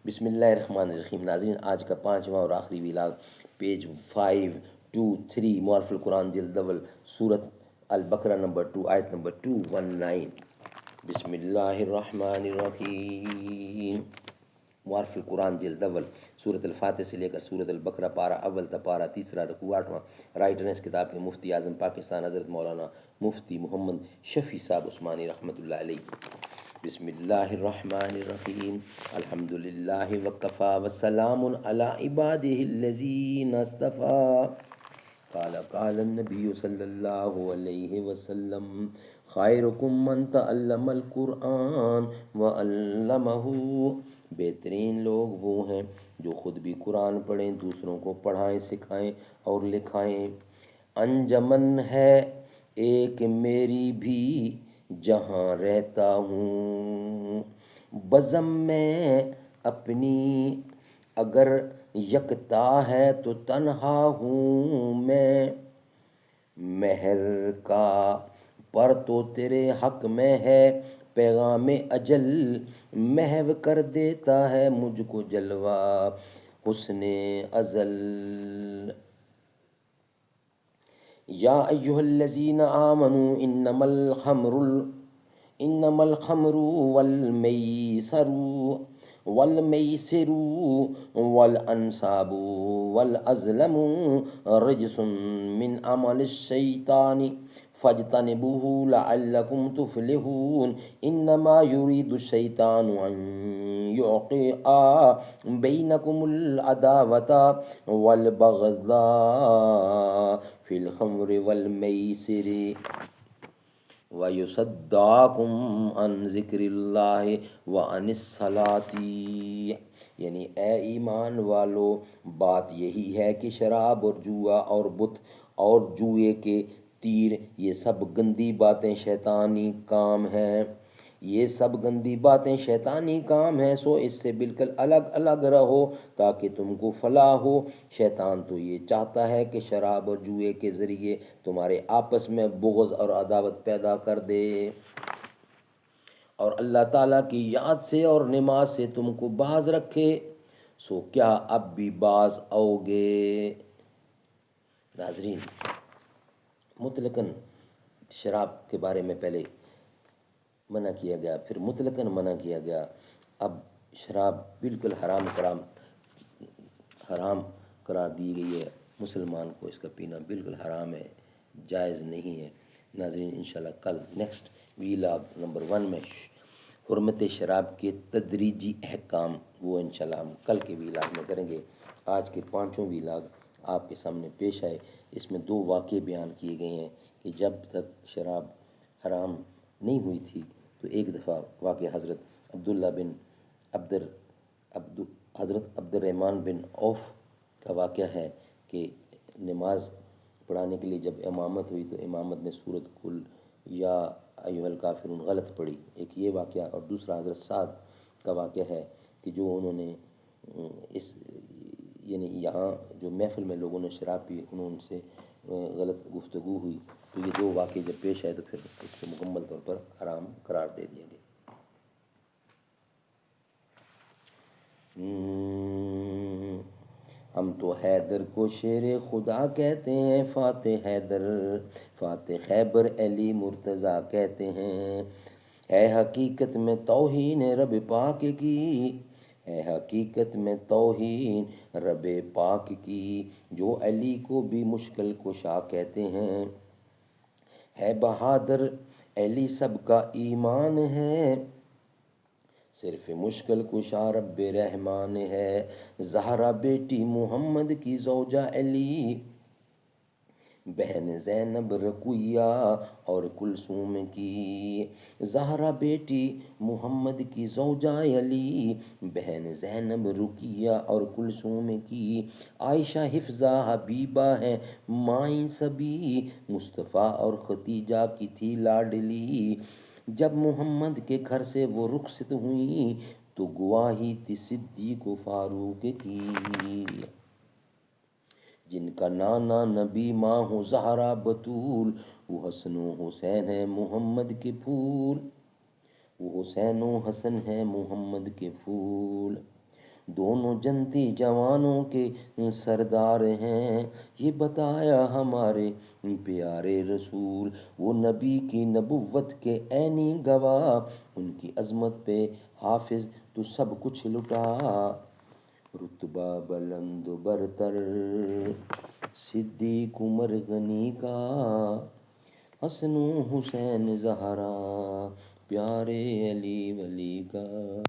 بسم اللہ الرحمن الرحیم۔ ناظرین، آج کا پانچواں اور آخری ویلاگ پیج 523 معارف القرآن جلد اول سورت البقرہ نمبر 2 آیت نمبر 219۔ بسم اللہ الرحمن الرحیم۔ معارف القرآن جلد اول سورت الفاتح سے لے کر سورت البقرہ پارہ اول تا پارہ تیسرا رکوع 8واں۔ رائٹر ہیں اس کتاب کے مفتی اعظم پاکستان حضرت مولانا مفتی محمد شفیع صاحب عثمانی رحمۃ اللہ علیہ۔ بسم اللہ الرحمن الرحیم۔ الحمد للہ وکفی وسلام علی عبادہ الذین اصطفی۔ قال النبی صلی اللہ علیہ وسلم خیرکم من تعلم القرآن وعلمہ۔ بہترین لوگ وہ ہیں جو خود بھی قرآن پڑھیں، دوسروں کو پڑھائیں، سکھائیں اور لکھائیں۔ انجمن ہے ایک میری بھی جہاں رہتا ہوں، بزم میں اپنی اگر یکتا ہے تو تنہا ہوں میں۔ مہر کا پر تو تیرے حق میں ہے، پیغام اجل محو کر دیتا ہے مجھ کو جلوہ حسن ازل۔ یا ایہا الذین آمنوا انما الخمر والمیسر والانصاب والازلم رجس من عمل الشیطان فاجتنبوه لعلکم تفلحون۔ انما یرید الشیطان ان یوقع بینکم العداوۃ والبغضاء فی الخمر والمیسر وَيُصَدَّعَكُمْ عَنْ ذِكْرِ اللَّهِ وَعَنِ الصَّلَاةِ۔ یعنی اے ایمان والو، بات یہی ہے کہ شراب اور جوا اور بت اور جوئے کے تیر یہ سب گندی باتیں شیطانی کام ہیں، یہ سب گندی باتیں شیطانی کام ہیں، سو اس سے بالکل الگ الگ رہو تاکہ تم کو فلاح ہو۔ شیطان تو یہ چاہتا ہے کہ شراب اور جوئے کے ذریعے تمہارے آپس میں بغض اور عداوت پیدا کر دے، اور اللہ تعالیٰ کی یاد سے اور نماز سے تم کو باز رکھے۔ سو کیا اب بھی باز آؤ گے؟ ناظرین، مطلقاً شراب کے بارے میں پہلے منع کیا گیا، پھر مطلقاً منع کیا گیا، اب شراب بالکل حرام قرار دی گئی ہے۔ مسلمان کو اس کا پینا بالکل حرام ہے، جائز نہیں ہے۔ ناظرین، انشاءاللہ کل نیکسٹ ویلاگ نمبر 1 میں حرمت شراب کے تدریجی احکام، وہ انشاءاللہ ہم کل کے ویلاگ میں کریں گے۔ آج کے پانچوں ویلاگ آپ کے سامنے پیش آئے، اس میں 2 واقعے بیان کیے گئے ہیں کہ جب تک شراب حرام نہیں ہوئی تھی تو ایک دفعہ واقعہ حضرت عبد الرحمن بن عوف کا واقعہ ہے کہ نماز پڑھانے کے لیے جب امامت ہوئی تو امامت میں سورۃ قل یا ایھا الکافرون غلط پڑھی، ایک یہ واقعہ، اور دوسرا حضرت سعد کا واقعہ ہے کہ جو انہوں نے یعنی یہاں جو محفل میں لوگوں نے شراب پی، ان سے غلط گفتگو ہوئی، تو یہ 2 واقعے جب پیش آئے تو پھر اس کو مکمل طور پر حرام قرار دے دیا گیا۔ ہم تو حیدر کو شیر خدا کہتے ہیں، فاتح حیدر فاتح خیبر علی مرتضیٰ کہتے ہیں۔ ہے حقیقت میں توہین رب پاک کی، ہے حقیقت میں توہین رب پاک کی، جو علی کو بھی مشکل کشا کہتے ہیں۔ ہے بہادر علی سب کا ایمان ہے، صرف مشکل کشا رب رحمان ہے۔ زہرا بیٹی محمد کی زوجہ علی، بہن زینب رقیہ اور کلثوم کی۔ زہرا بیٹی محمد کی زوجہ علی، بہن زینب رقیہ اور کلثوم کی۔ عائشہ حفصہ حبیبہ ہیں مائیں سبھی، مصطفیٰ اور خدیجہ کی تھی لاڈلی۔ جب محمد کے گھر سے وہ رخصت ہوئیں تو گواہی تھی صدیق و فاروق کی۔ جن کا نانا نبی ماں ہو زہرا بتول، وہ حسن و حسین ہے محمد کے پھول، وہ حسین و حسن ہے محمد کے پھول۔ دونوں جنتی جوانوں کے سردار ہیں، یہ بتایا ہمارے پیارے رسول، وہ نبی کی نبوت کے عینی گواہ، ان کی عظمت پہ حافظ تو سب کچھ لٹا، رتبہ بلند و برتر صدیق عمر غنی کا، حسن و حسین زہرا پیارے علی ولی کا۔